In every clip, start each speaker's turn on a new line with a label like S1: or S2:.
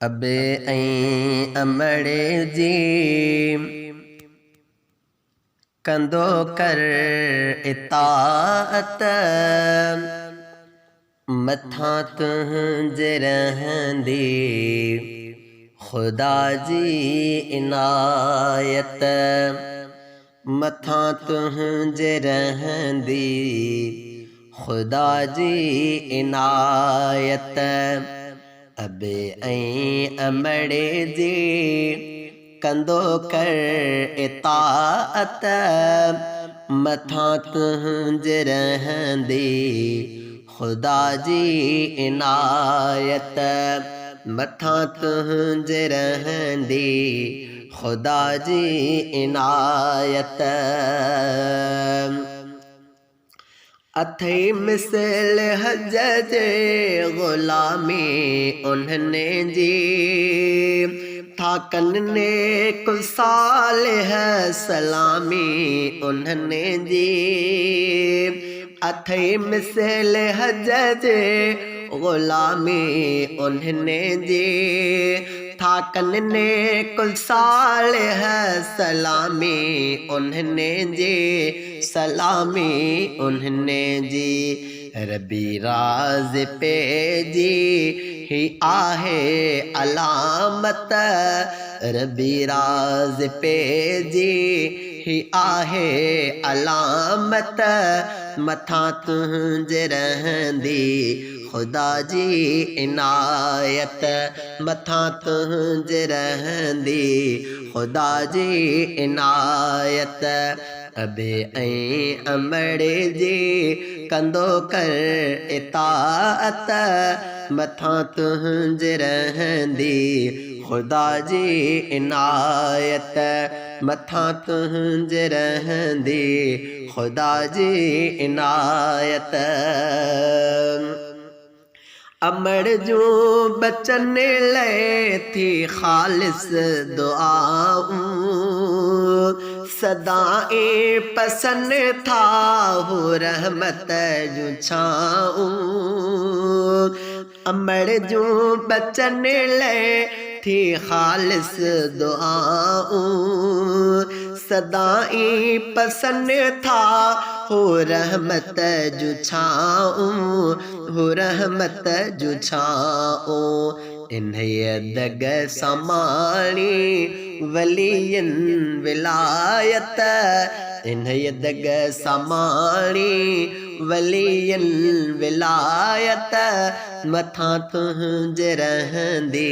S1: अबे ऐं अमड़े जी कंदो कर इताअत मथां तुंहिंजे रहंदी खुदा जी इनायत मथां तुंहिंजे रहंदी खुदा जी इनायत अबे ऐं अमड़े जी कंदो कर इताअत मथां तुंहिंजे रहंदी खुदा जी इनायत मथां तुंहिंजे रहंदी खुदा जी इनायत अथई मिसल हज जे ग़ुलामी उन्हने जी था कन्ने कुल सालिह सलामी उन्हने जी अथई मिसल हज जे ग़ुलामी उन्हने जी था कन्ने कुल सालिह सलामी उन्हने जी सलामी उन्हने जी रबी राज पे जी ही आहे अलामत रबी राज पे जी ही आहे अलामत मथां तुंहिंजे रहंदी खुदा जी इनायत मथां तुंहिंजे रहंदी खुदा जी इनायत अबे ऐं अमड़े जी कंदो कर इताअत मथां तुंहिंजे रहंदी खुदा जी इनायत मथां तुंहिंजे रहंदी खुदा जी इनायत अमड़ जो बचन ले थी खालिस दुआऊं सदाएं पसंद था हो रहमत जो छाऊं अमड़ जो बचन ले थी खालिस दुआऊं सदाएं पसंद था हो रहमत जो छाऊं हो रहमत जो छाऊं इन्हें दग समाणी वलियन विलायत इन्हें दग समाणी वलियन विलायत मथां तुंहिंजे रहंदी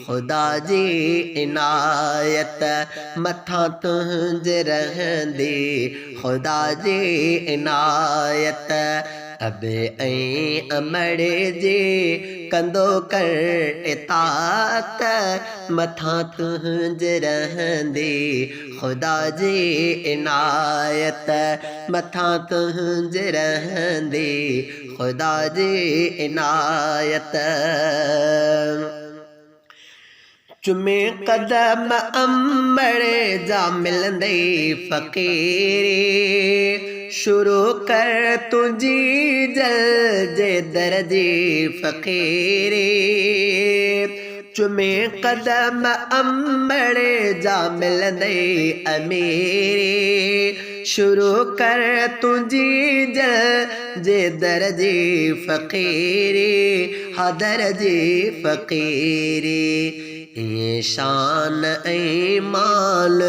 S1: खुदा जी इनायत मथां तुंहिंजे रहंदी खुदा जी इनायत अबे ऐं अमड़े जी कंदो कर इताअत मथां तुंहिंजे रहंदी खुदा जी इनायत मथां तुंहिंजे रहंदी खुदा जी इनायत चुमे कदम अमड़े जा मिलंदे फ़क़ीरी शुरू कर तुझी जल जे दर जी फ़क़ीरी चुमे कदम अमड़े जा मिलंदे अमीरी शुरू कर तुझी जल जे दर जी फ़क़ीरी हा दर जी फ़क़ीरी ये शान ईमान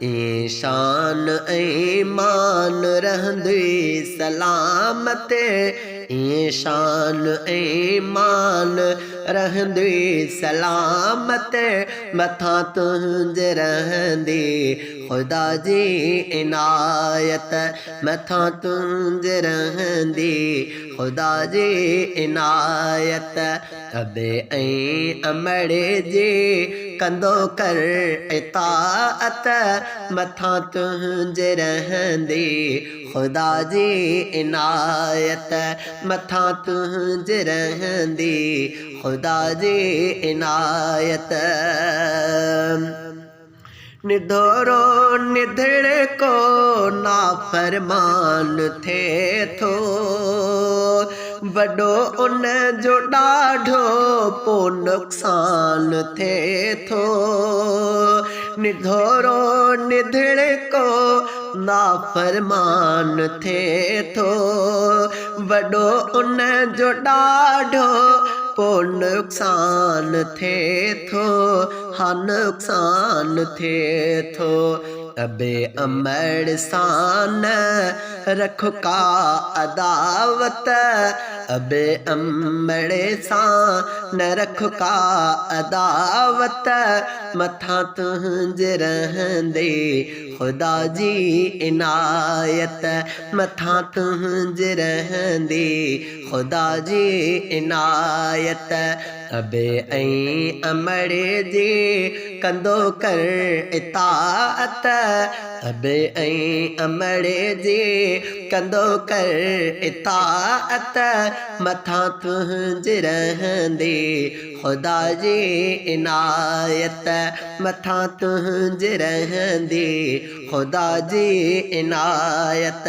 S1: ये शान ईमान रहंदी सलामत ये शान ईमान रहंदी सलामत मथां तुंहिंजे रहंदी खुदा जी इनायत मथां तुंहिंजे रहंदी खुदा जी इनायत अबे ऐं अमड़े जी कंदो कर इताअत मथां तुंहिंजे रहंदी खुदा जी इनायत मथां तुंहिंजे रहंदी खुदा जी इनायत निधोरो निधड़ को नाफरमान थे थो वॾो उन जो ॾाढो पो नुक़सान थिए थो। निधोरो निधिड़को नाफ़रमान थिए थो। वॾो उन जो ॾाढो पो नुक़सान थिए थो। हा नुक़सान थिए थो। अबे अमड़ सां न रखो का अदावत। अबे अमड़ सां न रखो का अदावत। मथां तुंहिंजे रहंदे ख़ुदा जी इनायत। मथां तुंहिंजे रहंदे ख़ुदा जी इनायत। अबे ऐं अमड़े जे कंदो कर इताअत। अबे ऐं अमड़े जे कंदो कर इताअत। मथां तुंहिंजे रहंदे ख़ुदा जी इनायत। मथां तुंहिंजे रहंदे ख़ुदा जी इनायत।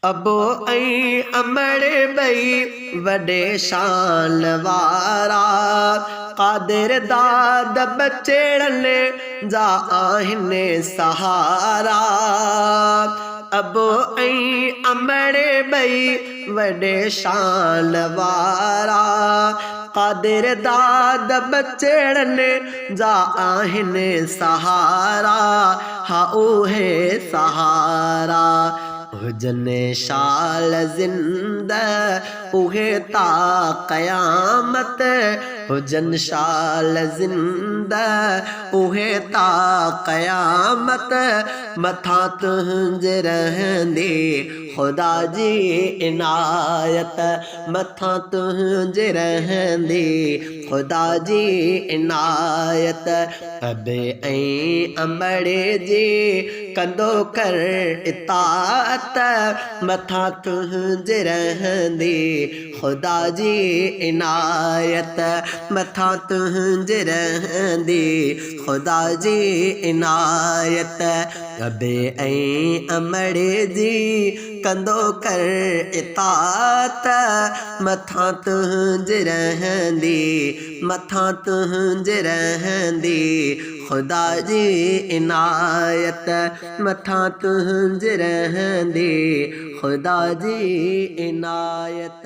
S1: अबो ऐं अमड़ ॿई वॾे शान वारा। क़ादिर दाद बचड़नि जा आहिनि सहारा। अबो ऐं अमड़ ॿई वॾे शान वारा। क़ादिर दाद बचड़नि जा आहिनि सहारा। हा उहे सहारा हुजनि शाल ज़िंदा उहे ता क़यामत। हुजनि शाल ज़िंदा उहे ता क़यामत। मथां तुंहिंजे रहंदे ख़ुदा जी इनायत। मथां तुंहिंजे रहंदे ख़ुदा जी इनायत। अबे ऐं अमड़े जे कंदो कर इताअत। मथां तुंहिंजे रहंदे ख़ुदा जी इनायत। मथां तुंहिंजे रहंदे ख़ुदा जी इनायत। अबे ऐं अमड़े जी कंदो कर इताअत। मथां तुंहिंजे रहंदे मथां तुंहिंजे रहंदे ख़ुदा जी इनायत। मथां तुंहिंजे रहंदे ख़ुदा जी इनायत।